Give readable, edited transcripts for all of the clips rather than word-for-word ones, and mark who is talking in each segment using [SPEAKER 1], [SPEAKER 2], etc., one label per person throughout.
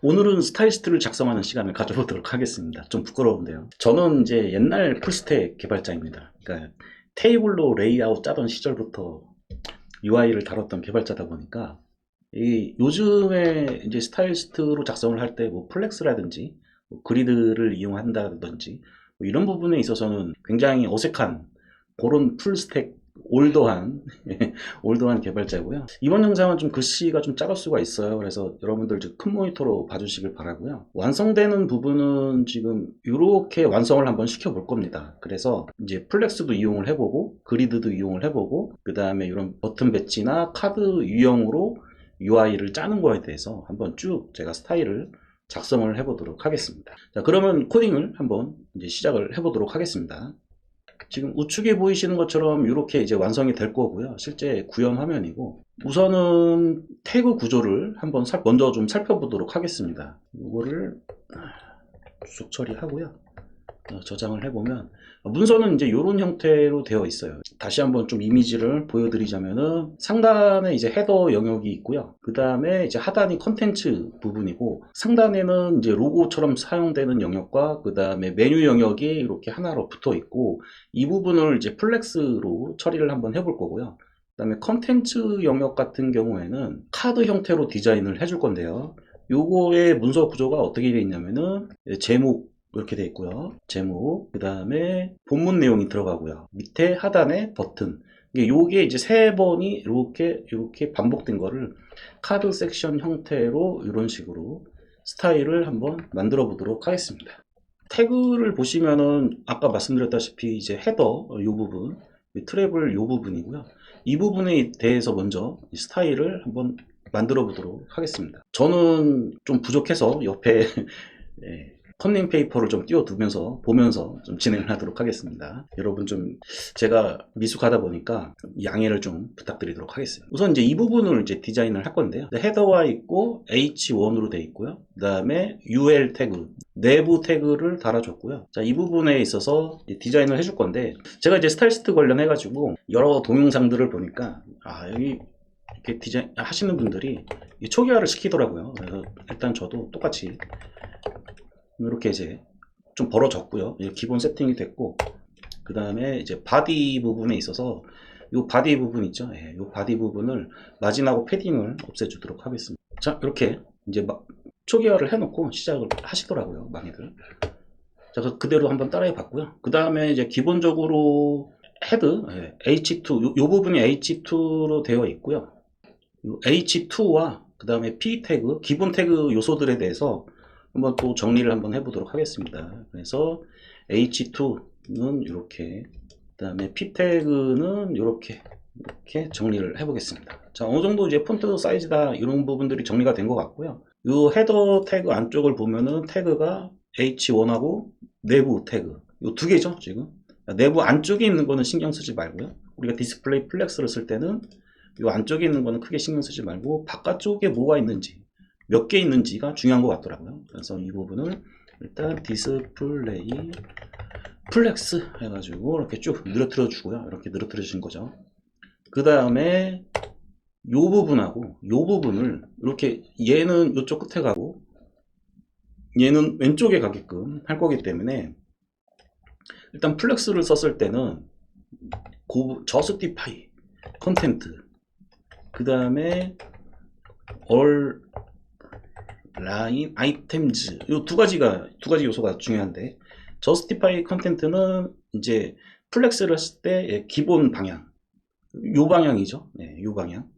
[SPEAKER 1] 오늘은 스타일리스트를 작성하는 시간을 가져보도록 하겠습니다. 좀 부끄러운데요. 저는 이제 옛날 풀스택 개발자입니다. 그러니까 테이블로 레이아웃 짜던 시절부터 UI를 다뤘던 개발자다 보니까 요즘에 이제 스타일리스트로 작성을 할 때 뭐 플렉스라든지 뭐 그리드를 이용한다든지 뭐 이런 부분에 있어서는 굉장히 어색한 그런 풀스택 올드한 올드한 개발자고요. 이번 영상은 좀 글씨가 좀 작을 수가 있어요. 그래서 여러분들 큰 모니터로 봐주시길 바라고요. 완성되는 부분은 지금 이렇게 완성을 한번 시켜 볼 겁니다. 그래서 이제 플렉스도 이용을 해보고 그리드도 이용을 해보고 그 다음에 이런 버튼 배치나 카드 유형으로 UI를 짜는 거에 대해서 한번 쭉 제가 스타일을 작성을 해보도록 하겠습니다. 자, 그러면 코딩을 한번 이제 시작을 해보도록 하겠습니다. 지금 우측에 보이시는 것처럼 이렇게 이제 완성이 될 거고요. 실제 구현 화면이고, 우선은 태그 구조를 한번 먼저 좀 살펴보도록 하겠습니다. 이거를 쭉 처리하고요. 저장을 해보면 문서는 이제 이런 형태로 되어 있어요. 다시 한번 좀 이미지를 보여드리자면은 상단에 이제 헤더 영역이 있고요. 그 다음에 이제 하단이 컨텐츠 부분이고, 상단에는 이제 로고처럼 사용되는 영역과 그 다음에 메뉴 영역이 이렇게 하나로 붙어 있고, 이 부분을 이제 플렉스로 처리를 한번 해볼 거고요. 그 다음에 컨텐츠 영역 같은 경우에는 카드 형태로 디자인을 해줄 건데요. 요거의 문서 구조가 어떻게 되어 있냐면은 제목 이렇게 되어 있고요. 제목, 그 다음에 본문 내용이 들어가고요. 밑에 하단에 버튼. 요게 이제 세 번이 이렇게 반복된 거를 카드 섹션 형태로 이런 식으로 스타일을 한번 만들어 보도록 하겠습니다. 태그를 보시면은 아까 말씀드렸다시피 이제 헤더 요 부분, 트래블 요 부분이고요. 이 부분에 대해서 먼저 스타일을 한번 만들어 보도록 하겠습니다. 저는 좀 부족해서 옆에 컨닝 페이퍼를 좀 띄워두면서 보면서 좀 진행을 하도록 하겠습니다. 여러분 좀 제가 미숙하다 보니까 양해를 좀 부탁드리도록 하겠습니다. 우선 이제 이 부분을 이제 디자인을 할 건데요. 헤더가 있고 H1으로 되어 있고요. 그 다음에 UL 태그, 내부 태그를 달아줬고요. 자, 이 부분에 있어서 디자인을 해줄 건데, 제가 이제 스타일리스트 관련해 가지고 여러 동영상들을 보니까 여기 이렇게 디자인 하시는 분들이 초기화를 시키더라고요. 그래서 일단 저도 똑같이 이렇게 이제 좀 벌어졌고요. 기본 세팅이 됐고, 그 다음에 이제 바디 부분에 있어서 이 바디 부분 있죠. 이 바디 부분을 마진하고 패딩을 없애주도록 하겠습니다. 자, 이렇게 이제 초기화를 해놓고 시작을 하시더라고요, 많이들. 자, 그대로 한번 따라해 봤고요. 그 다음에 이제 기본적으로 헤드 H2 요 부분이 H2로 되어 있고요. H2와 그 다음에 P 태그, 기본 태그 요소들에 대해서 한번 또 정리를 한번 해보도록 하겠습니다. 그래서 H2는 이렇게, 그 다음에 P 태그는 이렇게 정리를 해보겠습니다. 자, 어느 정도 이제 폰트 사이즈다 이런 부분들이 정리가 된 것 같고요. 이 헤더 태그 안쪽을 보면은 태그가 H1하고 내부 태그 이 두 개죠. 지금 내부 안쪽에 있는 거는 신경 쓰지 말고요. 우리가 디스플레이 플렉스를 쓸 때는 이 안쪽에 있는 거는 크게 신경 쓰지 말고 바깥쪽에 뭐가 있는지, 몇 개 있는지가 중요한 것 같더라고요. 그래서 이 부분을 일단 디스플레이 플렉스 해가지고 이렇게 쭉 늘어뜨려 주고요. 이렇게 늘어뜨려 주신 거죠. 그 다음에 요 부분하고 요 부분을 이렇게, 얘는 이쪽 끝에 가고 얘는 왼쪽에 가게끔 할 거기 때문에, 일단 플렉스를 썼을 때는 저스티파이 컨텐트, 그 다음에 all 라인 아이템즈, 이 두 가지 요소가 중요한데, 저스티파이 컨텐트는 이제 플렉스를 했을 때 기본 방향, 요 방향이죠. 요 방향.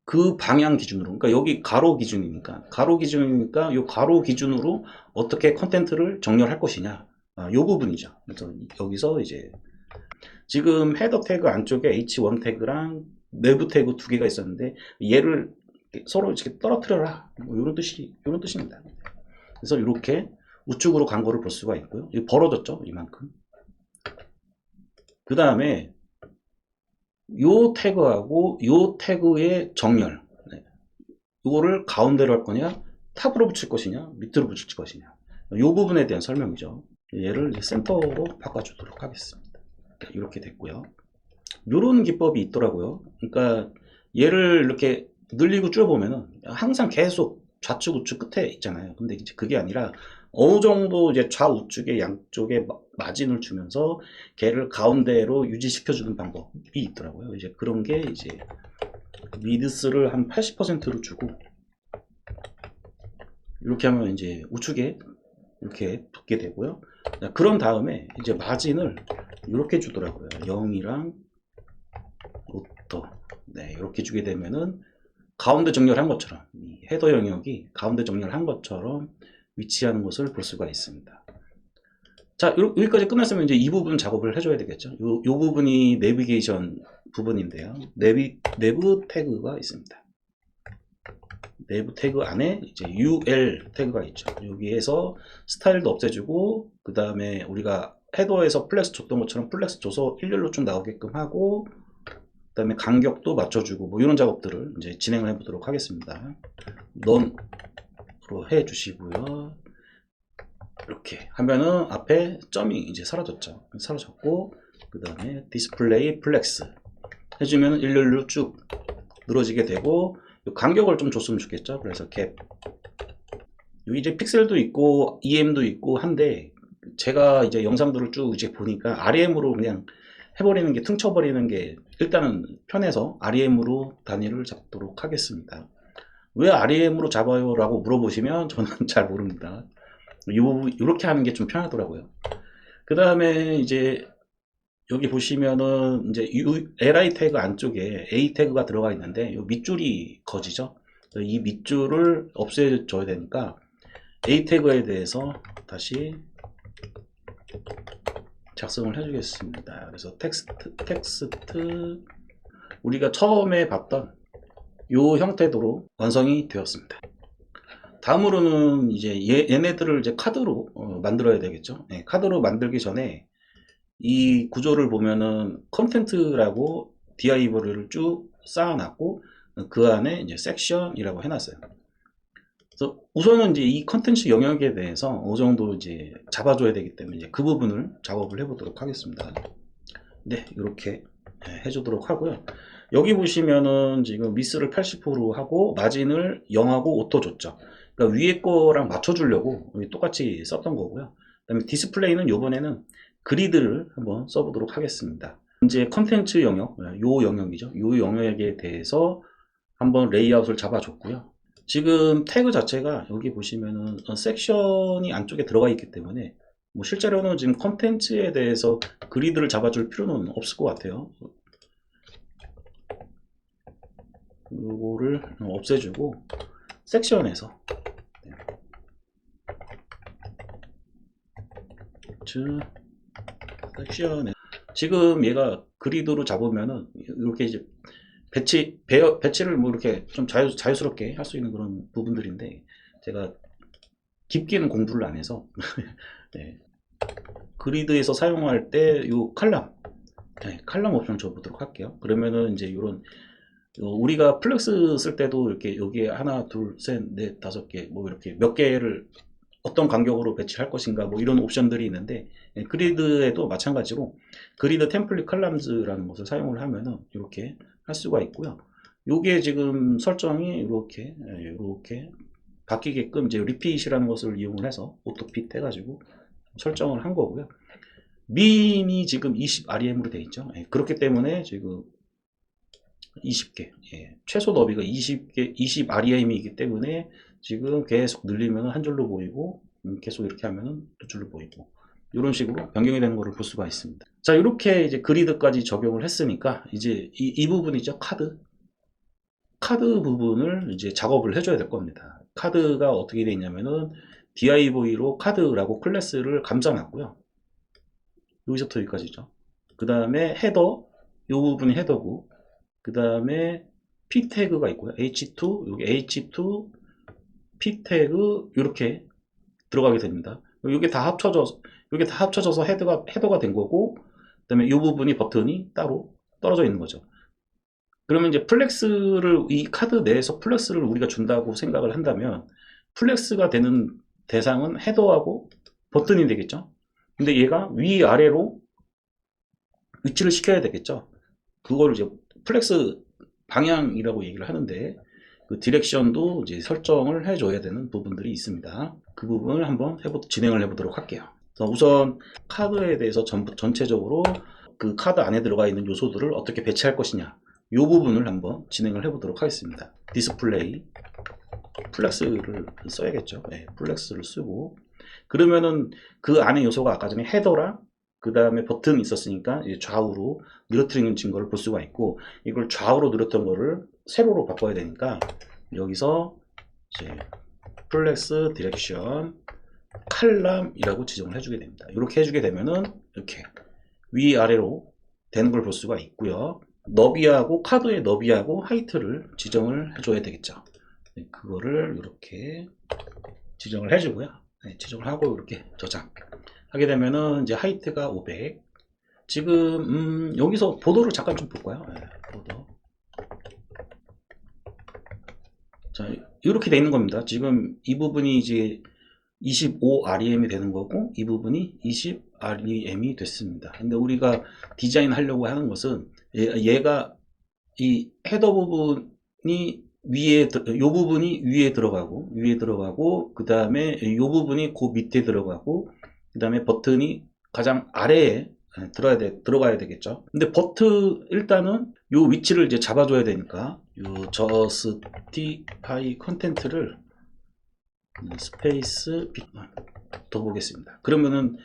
[SPEAKER 1] 그 방향 기준으로, 그러니까 여기 가로 기준이니까 요 가로 기준으로 어떻게 컨텐트를 정렬할 것이냐, 요 부분이죠. 그래서 여기서 이제 지금 헤더 태그 안쪽에 H1 태그랑 내부 태그 두 개가 있었는데, 얘를 서로 이렇게 떨어뜨려라, 뭐 이런 뜻입니다. 그래서 이렇게 우측으로 간 거를 볼 수가 있고요. 이게 벌어졌죠, 이만큼. 그 다음에 요 태그하고 요 태그의 정렬, 이거를 가운데로 할 거냐, 탑으로 붙일 것이냐, 밑으로 붙일 것이냐, 이 부분에 대한 설명이죠. 얘를 이제 센터로 바꿔주도록 하겠습니다. 이렇게 됐고요. 이런 기법이 있더라고요. 그러니까 얘를 이렇게 늘리고 줄여보면은 항상 계속 좌측 우측 끝에 있잖아요. 근데 이제 그게 아니라 어느 정도 이제 좌우측에 양쪽에 마진을 주면서 걔를 가운데로 유지시켜주는 방법이 있더라고요. 이제 그런 게 이제 미드스를 한 80%로 주고 이렇게 하면 이제 우측에 이렇게 붙게 되고요. 그런 다음에 이제 마진을 이렇게 주더라고요. 0이랑 로터. 네, 이렇게 주게 되면은 가운데 정렬한 것처럼 이 헤더 영역이 가운데 정렬한 것처럼 위치하는 것을 볼 수가 있습니다. 자, 여기까지 끝났으면 이제 이 부분 작업을 해줘야 되겠죠. 요 부분이 내비게이션 부분인데요. 내부 태그가 있습니다. 내부 태그 안에 이제 UL 태그가 있죠. 여기에서 스타일도 없애주고, 그 다음에 우리가 헤더에서 플렉스 줬던 것처럼 플렉스 줘서 일렬로 쭉 나오게끔 하고, 그 다음에 간격도 맞춰주고, 뭐 이런 작업들을 이제 진행을 해보도록 하겠습니다. 넌으로 해주시고요. 이렇게 하면은 앞에 점이 이제 사라졌죠. 사라졌고, 그 다음에 디스플레이 플렉스 해주면 일렬로 쭉 늘어지게 되고, 간격을 좀 줬으면 좋겠죠. 그래서 캡. 여기 이제 픽셀도 있고 EM도 있고 한데 제가 이제 영상들을 쭉 이제 보니까 REM으로 그냥 해버리는 게 퉁쳐버리는 게 일단은 편해서 REM으로 단위를 잡도록 하겠습니다. 왜 REM으로 잡아요? 라고 물어보시면 저는 잘 모릅니다. 이렇게 하는 게 좀 편하더라고요. 그 다음에 이제 여기 보시면은 이제 li 태그 안쪽에 a 태그가 들어가 있는데 이 밑줄이 거지죠. 이 밑줄을 없애줘야 되니까 a 태그에 대해서 다시 작성을 해주겠습니다. 그래서 텍스트 우리가 처음에 봤던 이 형태로 완성이 되었습니다. 다음으로는 이제 얘네들을 이제 카드로 만들어야 되겠죠. 네, 카드로 만들기 전에 이 구조를 보면은 컨텐트라고 div를 쭉 쌓아놨고 그 안에 이제 섹션이라고 해놨어요. 그래서 우선은 이제 이 컨텐츠 영역에 대해서 어느 정도 이제 잡아줘야 되기 때문에 이제 그 부분을 작업을 해보도록 하겠습니다. 네, 이렇게 해주도록 하고요. 여기 보시면은 지금 미스를 80% 하고 마진을 0하고 오토 줬죠. 그러니까 위에 거랑 맞춰주려고 똑같이 썼던 거고요. 그다음에 디스플레이는 이번에는 그리드를 한번 써보도록 하겠습니다. 이제 컨텐츠 영역, 요 영역이죠. 요 영역에 대해서 한번 레이아웃을 잡아줬고요. 지금 태그 자체가 여기 보시면은 섹션이 안쪽에 들어가 있기 때문에 뭐 실제로는 지금 컨텐츠에 대해서 그리드를 잡아줄 필요는 없을 것 같아요. 요거를 없애주고 섹션에서 섹션에 지금 얘가 그리드로 잡으면은 이렇게 이제 배치를 뭐 이렇게 좀 자유스럽게 할 수 있는 그런 부분들인데 제가 깊게는 공부를 안 해서 네. 그리드에서 사용할 때 이 칼럼 칼럼 옵션 줘보도록 할게요. 그러면은 이제 이런 우리가 플렉스 쓸 때도 이렇게 여기에 하나 둘 셋 넷 다섯 개 뭐 이렇게 몇 개를 어떤 간격으로 배치할 것인가 뭐 이런 옵션들이 있는데 그리드에도 마찬가지로 그리드 템플릿 칼럼즈라는 것을 사용을 하면은 이렇게 할 수가 있고요. 요게 지금 설정이 이렇게 바뀌게끔 이제 리핏이라는 것을 이용을 해서 오토핏 해가지고 설정을 한 거고요. 민이 지금 20 REM으로 되어 있죠. 그렇기 때문에 지금 20개 최소 너비가 20 REM이기 때문에 지금 계속 늘리면 한 줄로 보이고 계속 이렇게 하면 두 줄로 보이고 이런 식으로 변경이 되는 것을 볼 수가 있습니다. 자, 이렇게 이제 그리드까지 적용을 했으니까 이제 이 부분이죠. 카드 부분을 이제 작업을 해줘야 될 겁니다. 카드가 어떻게 되어 있냐면은 div로 카드라고 클래스를 감싸놨고요. 여기서부터 여기까지죠. 그 다음에 헤더, 이 부분이 헤더고, 그 다음에 p 태그가 있고요. h2, 여기 h2, p 태그 이렇게 들어가게 됩니다. 이게 다 합쳐져서 헤더가 된 거고, 그 다음에 이 부분이 버튼이 따로 떨어져 있는 거죠. 그러면 이제 플렉스를 이 카드 내에서 플렉스를 우리가 준다고 생각을 한다면 플렉스가 되는 대상은 헤더하고 버튼이 되겠죠. 근데 얘가 위아래로 위치를 시켜야 되겠죠. 그걸 이제 플렉스 방향이라고 얘기를 하는데 그 디렉션도 이제 설정을 해줘야 되는 부분들이 있습니다. 그 부분을 한번 진행을 해보도록 할게요. 우선 카드에 대해서 전체적으로 그 카드 안에 들어가 있는 요소들을 어떻게 배치할 것이냐, 이 부분을 한번 진행을 해보도록 하겠습니다. 디스플레이, 플렉스를 써야겠죠. 네, 플렉스를 쓰고, 그러면은 그 안에 요소가 아까 전에 헤더랑 그 다음에 버튼이 있었으니까 좌우로 늘어뜨리는 증거를 볼 수가 있고, 이걸 좌우로 늘었던 거를 세로로 바꿔야 되니까 여기서 이제 플렉스 디렉션 칼럼이라고 지정을 해주게 됩니다. 이렇게 해주게 되면은 이렇게 위아래로 되는 걸 볼 수가 있고요. 너비하고 카드의 너비하고 하이트를 지정을 해줘야 되겠죠. 네, 그거를 이렇게 지정을 해주고요. 네, 지정을 하고 이렇게 저장하게 되면은 이제 하이트가 500. 지금 여기서 보도를 잠깐 좀 볼까요? 네, 보도. 자, 이렇게 돼 있는 겁니다. 지금 이 부분이 이제 25REM이 되는 거고, 이 부분이 20REM이 됐습니다. 근데 우리가 디자인 하려고 하는 것은 얘가 이 헤더 부분이 요 부분이 위에 들어가고, 그 다음에 요 부분이 그 밑에 들어가고, 그 다음에 버튼이 가장 아래에 들어가야 되겠죠. 근데 일단은 요 위치를 이제 잡아줘야 되니까, 요 저스티파이 컨텐트를 스페이스 더 보겠습니다. 그러면은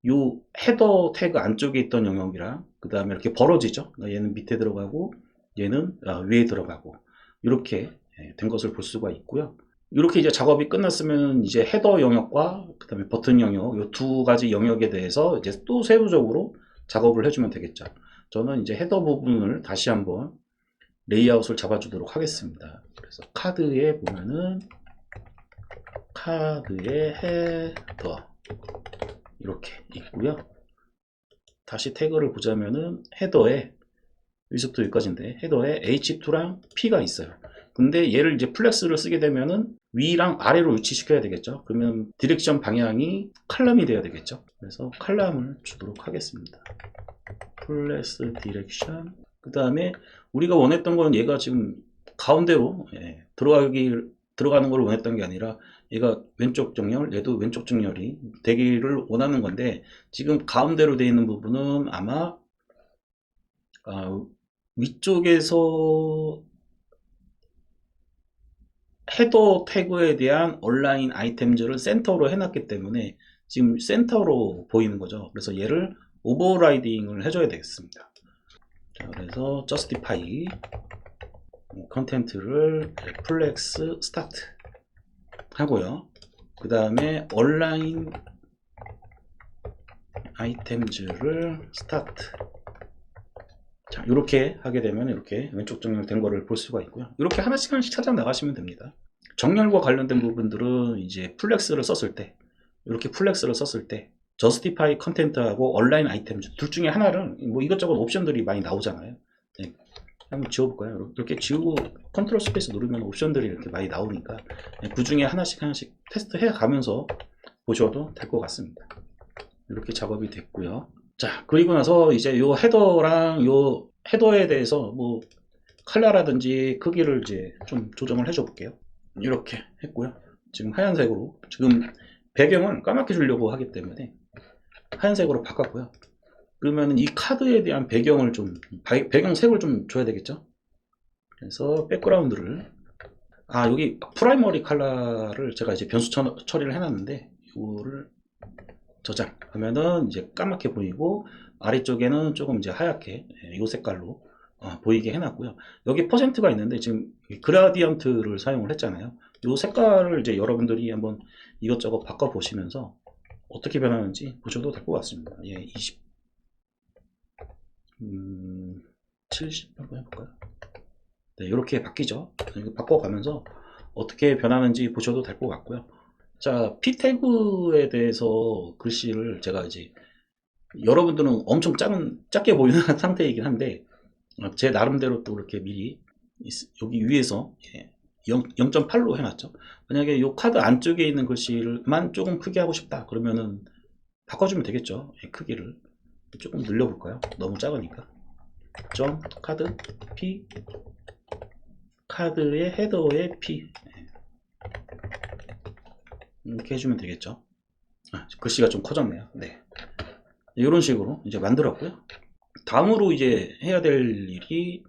[SPEAKER 1] 요 헤더 태그 안쪽에 있던 영역이랑 그 다음에 이렇게 벌어지죠. 얘는 밑에 들어가고 얘는 위에 들어가고 이렇게 된 것을 볼 수가 있고요. 이렇게 이제 작업이 끝났으면 이제 헤더 영역과 그 다음에 버튼 영역, 이 두 가지 영역에 대해서 이제 또 세부적으로 작업을 해주면 되겠죠. 저는 이제 헤더 부분을 다시 한번 레이아웃을 잡아주도록 하겠습니다. 그래서 카드에 보면은 카드의 헤더 이렇게 있고요. 다시 태그를 보자면은 헤더에 여기서부터 여기까지인데 헤더에 H2랑 P가 있어요. 근데 얘를 이제 플렉스를 쓰게 되면은 위랑 아래로 위치시켜야 되겠죠. 그러면 디렉션 방향이 칼럼이 돼야 되겠죠. 그래서 칼럼을 주도록 하겠습니다. 플렉스 디렉션. 그 다음에 우리가 원했던 건 얘가 지금 가운데로 들어가는 걸 원했던 게 아니라 얘가 왼쪽 정렬, 얘도 왼쪽 정렬이 되기를 원하는 건데, 지금 가운데로 되어 있는 부분은 아마 위쪽에서 헤더 태그에 대한 온라인 아이템즈를 센터로 해놨기 때문에 지금 센터로 보이는 거죠. 그래서 얘를 오버라이딩을 해줘야 되겠습니다. 자, 그래서 justify 컨텐트를 플렉스 스타트 하고요. 그 다음에 온라인 아이템즈를 스타트. 자, 이렇게 하게 되면 이렇게 왼쪽 정렬된 거를 볼 수가 있고요. 이렇게 하나씩 찾아 나가시면 됩니다. 정렬과 관련된 부분들은 이제 플렉스를 썼을 때, 이렇게 플렉스를 썼을 때 저스티파이 컨텐트하고 온라인 아이템즈 둘 중에 하나를 뭐 이것저것 옵션들이 많이 나오잖아요. 네. 한번 지워볼까요? 이렇게 지우고 컨트롤 스페이스 누르면 옵션들이 이렇게 많이 나오니까 그 중에 하나씩 테스트 해 가면서 보셔도 될 것 같습니다. 이렇게 작업이 됐고요. 자, 그리고 나서 이제 요 헤더랑 요 헤더에 대해서 뭐 컬러라든지 크기를 이제 좀 조정을 해줘 볼게요. 이렇게 했고요. 지금 하얀색으로, 지금 배경을 까맣게 주려고 하기 때문에 하얀색으로 바꿨고요. 그러면 이 카드에 대한 배경을 배경색을 좀 줘야 되겠죠. 그래서 백그라운드를 여기 프라이머리 컬러를 제가 이제 변수 처리를 해놨는데 이거를 저장하면은 이제 까맣게 보이고, 아래쪽에는 조금 이제 하얗게 이 색깔로 보이게 해놨고요. 여기 퍼센트가 있는데 지금 그라디언트를 사용을 했잖아요. 이 색깔을 이제 여러분들이 한번 이것저것 바꿔 보시면서 어떻게 변하는지 보셔도 될 것 같습니다. 예, 20, 70 한번 해볼까요? 네, 이렇게 바뀌죠. 바꿔가면서 어떻게 변하는지 보셔도 될 것 같고요. 자, P 태그에 대해서 글씨를 제가 이제 여러분들은 엄청 작게 보이는 상태이긴 한데, 제 나름대로 또 이렇게 미리 여기 위에서 0.8로 해놨죠. 만약에 이 카드 안쪽에 있는 글씨만 조금 크게 하고 싶다 그러면은 바꿔주면 되겠죠. 크기를 조금 늘려볼까요? 너무 작으니까. 점 카드 P 카드의 헤더에 P 이렇게 해주면 되겠죠. 글씨가 좀 커졌네요. 네. 이런 식으로 이제 만들었고요. 다음으로 이제 해야 될 일이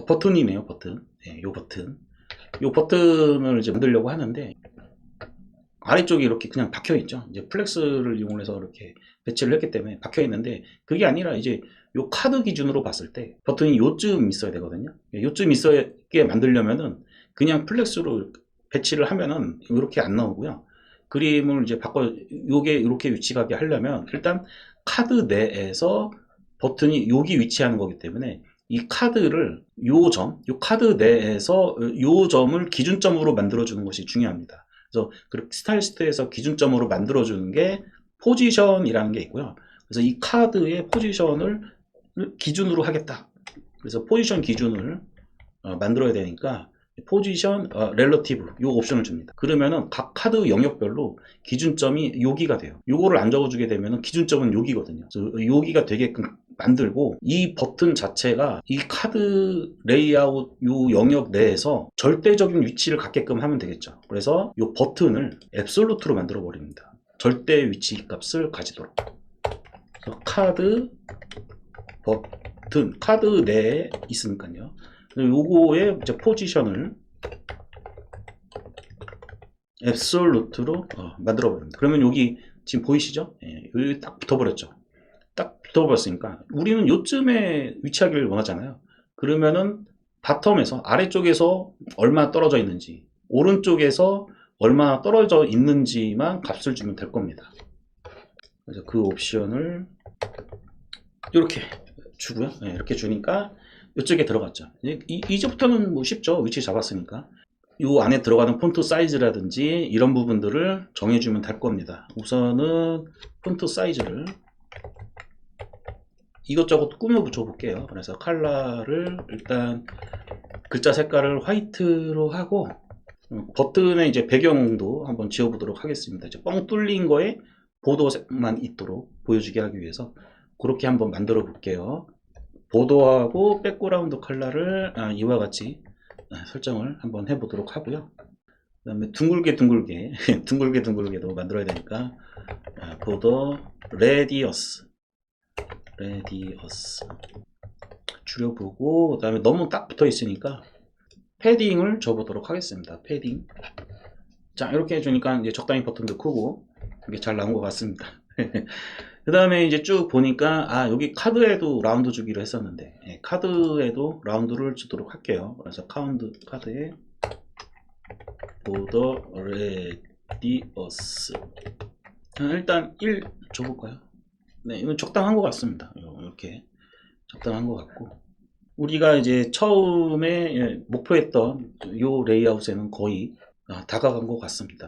[SPEAKER 1] 버튼이네요. 버튼. 네, 요 버튼. 요 버튼을 이제 만들려고 하는데 아래쪽이 이렇게 그냥 박혀 있죠. 이제 플렉스를 이용해서 이렇게 배치를 했기 때문에 박혀 있는데 그게 아니라 이제 요 카드 기준으로 봤을 때 버튼이 요쯤 있어야 되거든요. 요쯤 있게 만들려면은 그냥 플렉스로 배치를 하면은 이렇게 안 나오고요. 그림을 이제 요게 이렇게 위치하게 하려면 일단 카드 내에서 버튼이 여기 위치하는 거기 때문에 이 카드를 요 카드 내에서 요 점을 기준점으로 만들어주는 것이 중요합니다. 그래서 스타일리스트에서 기준점으로 만들어주는 게 포지션이라는 게 있고요. 그래서 이 카드의 포지션을 기준으로 하겠다. 그래서 포지션 기준을 만들어야 되니까 포지션 렐러티브 요 옵션을 줍니다. 그러면은 각 카드 영역별로 기준점이 여기가 돼요. 요거를 안 적어주게 되면은 기준점은 여기거든요. 그래서 여기가 되게끔 만들고 이 버튼 자체가 이 카드 레이아웃 요 영역 내에서 절대적인 위치를 갖게끔 하면 되겠죠. 그래서 요 버튼을 앱솔루트로 만들어 버립니다. 절대 위치 값을 가지도록. 그래서 버튼 카드 내에 있으니까요. 요거의 이제 포지션을 앱솔루트로 만들어 버립니다. 그러면 여기 지금 보이시죠? 예, 여기 딱 붙어버렸죠. 딱 붙어버렸으니까 우리는 요쯤에 위치하기를 원하잖아요. 그러면은 바텀에서 아래쪽에서 얼마 떨어져 있는지 오른쪽에서 얼마 떨어져 있는지만 값을 주면 될 겁니다. 그래서 그 옵션을 이렇게 주고요. 네, 이렇게 주니까 이쪽에 들어갔죠. 이제부터는 뭐 쉽죠. 위치 잡았으니까. 이 안에 들어가는 폰트 사이즈라든지 이런 부분들을 정해주면 될 겁니다. 우선은 폰트 사이즈를 이것저것 꾸며 붙여 볼게요. 그래서 컬러를 일단 글자 색깔을 화이트로 하고 버튼의 이제 배경도 한번 지워 보도록 하겠습니다. 이제 뻥 뚫린 거에 보도색만 있도록 보여주게 하기 위해서 그렇게 한번 만들어 볼게요. 보도하고 백그라운드 컬러를 이와 같이 설정을 한번 해 보도록 하고요. 그 다음에 둥글게 둥글게도 만들어야 되니까 보더 레디어스 줄여보고, 그 다음에 너무 딱 붙어 있으니까 패딩을 줘보도록 하겠습니다. 패딩. 자, 이렇게 해주니까 이제 적당히 버튼도 크고 이게 잘 나온 것 같습니다. 그 다음에 이제 쭉 보니까 여기 카드에도 라운드 주기로 했었는데 카드에도 라운드를 주도록 할게요. 그래서 카드에 보더 레디어스 일단 1 줘볼까요? 네, 이건 적당한 것 같습니다. 이렇게 적당한 것 같고 우리가 이제 처음에 목표했던 이 레이아웃에는 거의 다가간 것 같습니다.